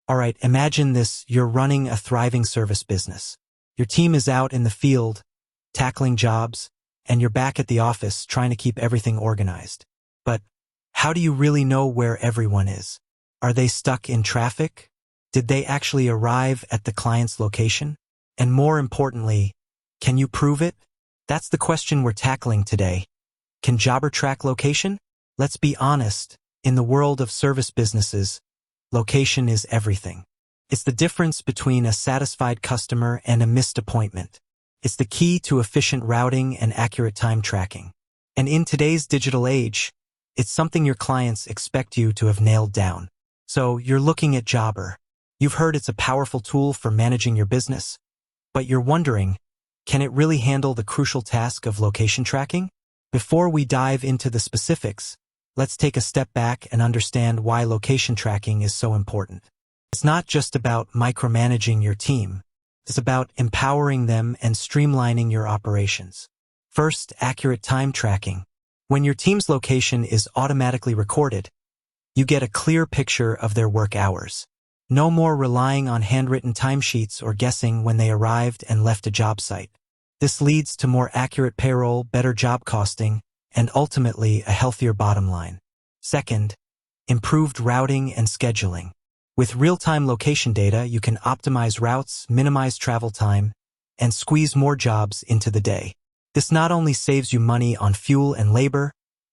All right, imagine this. You're running a thriving service business. Your team is out in the field, tackling jobs, and you're back at the office trying to keep everything organized. But how do you really know where everyone is? Are they stuck in traffic? Did they actually arrive at the client's location? And more importantly, can you prove it? That's the question we're tackling today. Can Jobber track location? Let's be honest, in the world of service businesses, location is everything. It's the difference between a satisfied customer and a missed appointment. It's the key to efficient routing and accurate time tracking. And in today's digital age, it's something your clients expect you to have nailed down. So you're looking at Jobber. You've heard it's a powerful tool for managing your business, but you're wondering, can it really handle the crucial task of location tracking? Before we dive into the specifics, let's take a step back and understand why location tracking is so important. It's not just about micromanaging your team. It's about empowering them and streamlining your operations. First, accurate time tracking. When your team's location is automatically recorded, you get a clear picture of their work hours. No more relying on handwritten timesheets or guessing when they arrived and left a job site. This leads to more accurate payroll, better job costing, and ultimately a healthier bottom line. Second, improved routing and scheduling. With real-time location data, you can optimize routes, minimize travel time, and squeeze more jobs into the day. This not only saves you money on fuel and labor,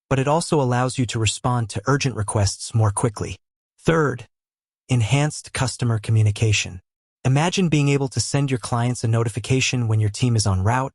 but it also allows you to respond to urgent requests more quickly. Third, enhanced customer communication. Imagine being able to send your clients a notification when your team is en route,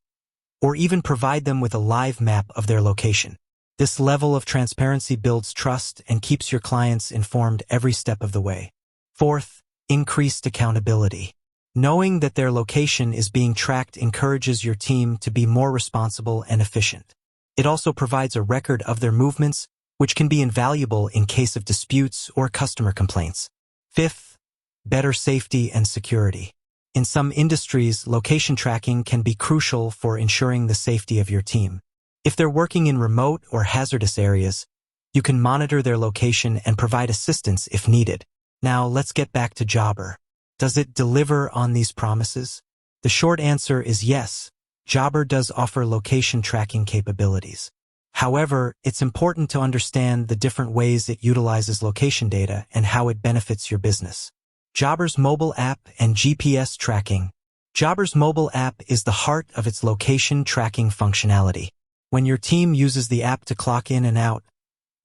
or even provide them with a live map of their location. This level of transparency builds trust and keeps your clients informed every step of the way. Fourth, increased accountability. Knowing that their location is being tracked encourages your team to be more responsible and efficient. It also provides a record of their movements, which can be invaluable in case of disputes or customer complaints. Fifth, better safety and security. In some industries, location tracking can be crucial for ensuring the safety of your team. If they're working in remote or hazardous areas, you can monitor their location and provide assistance if needed. Now, let's get back to Jobber. Does it deliver on these promises? The short answer is yes. Jobber does offer location tracking capabilities. However, it's important to understand the different ways it utilizes location data and how it benefits your business. Jobber's mobile app and GPS tracking. Jobber's mobile app is the heart of its location tracking functionality. When your team uses the app to clock in and out,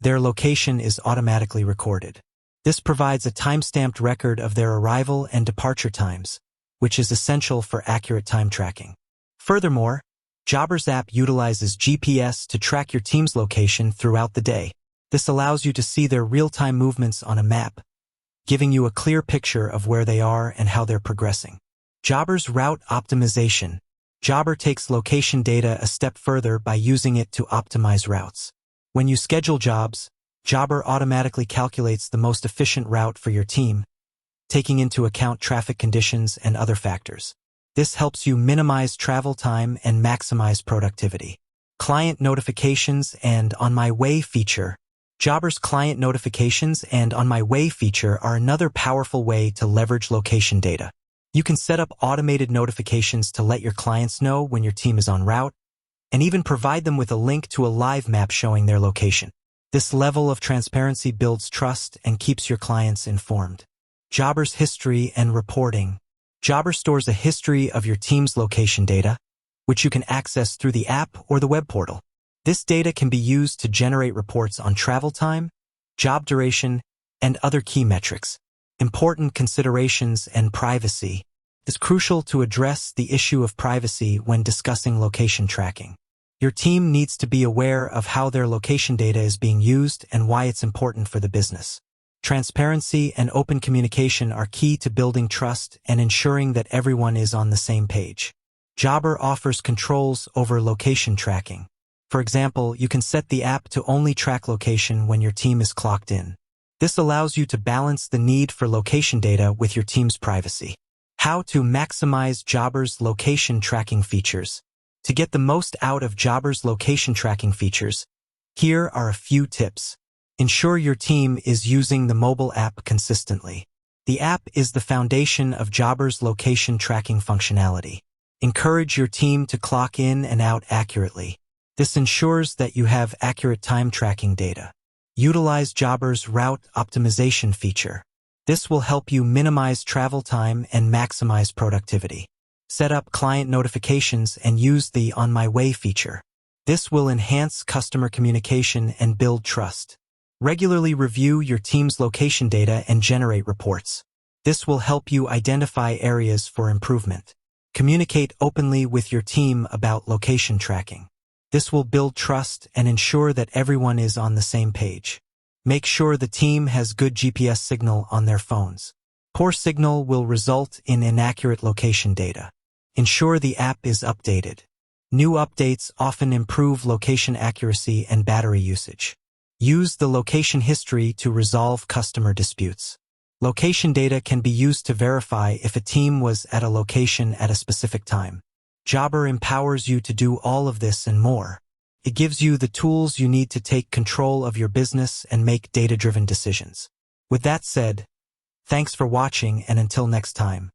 their location is automatically recorded. This provides a time-stamped record of their arrival and departure times, which is essential for accurate time tracking. Furthermore, Jobber's app utilizes GPS to track your team's location throughout the day. This allows you to see their real-time movements on a map, giving you a clear picture of where they are and how they're progressing. Jobber's route optimization. Jobber takes location data a step further by using it to optimize routes. When you schedule jobs, Jobber automatically calculates the most efficient route for your team, taking into account traffic conditions and other factors. This helps you minimize travel time and maximize productivity. Client notifications and On My Way feature. Jobber's client notifications and On My Way feature are another powerful way to leverage location data. You can set up automated notifications to let your clients know when your team is en route, and even provide them with a link to a live map showing their location. This level of transparency builds trust and keeps your clients informed. Jobber's history and reporting. Jobber stores a history of your team's location data, which you can access through the app or the web portal. This data can be used to generate reports on travel time, job duration, and other key metrics. Important considerations and privacy. It's crucial to address the issue of privacy when discussing location tracking. Your team needs to be aware of how their location data is being used and why it's important for the business. Transparency and open communication are key to building trust and ensuring that everyone is on the same page. Jobber offers controls over location tracking. For example, you can set the app to only track location when your team is clocked in. This allows you to balance the need for location data with your team's privacy. How to maximize Jobber's location tracking features. To get the most out of Jobber's location tracking features, here are a few tips. Ensure your team is using the mobile app consistently. The app is the foundation of Jobber's location tracking functionality. Encourage your team to clock in and out accurately. This ensures that you have accurate time tracking data. Utilize Jobber's route optimization feature. This will help you minimize travel time and maximize productivity. Set up client notifications and use the On My Way feature. This will enhance customer communication and build trust. Regularly review your team's location data and generate reports. This will help you identify areas for improvement. Communicate openly with your team about location tracking. This will build trust and ensure that everyone is on the same page. Make sure the team has good GPS signal on their phones. Poor signal will result in inaccurate location data. Ensure the app is updated. New updates often improve location accuracy and battery usage. Use the location history to resolve customer disputes. Location data can be used to verify if a team was at a location at a specific time. Jobber empowers you to do all of this and more. It gives you the tools you need to take control of your business and make data-driven decisions. With that said, thanks for watching, and until next time.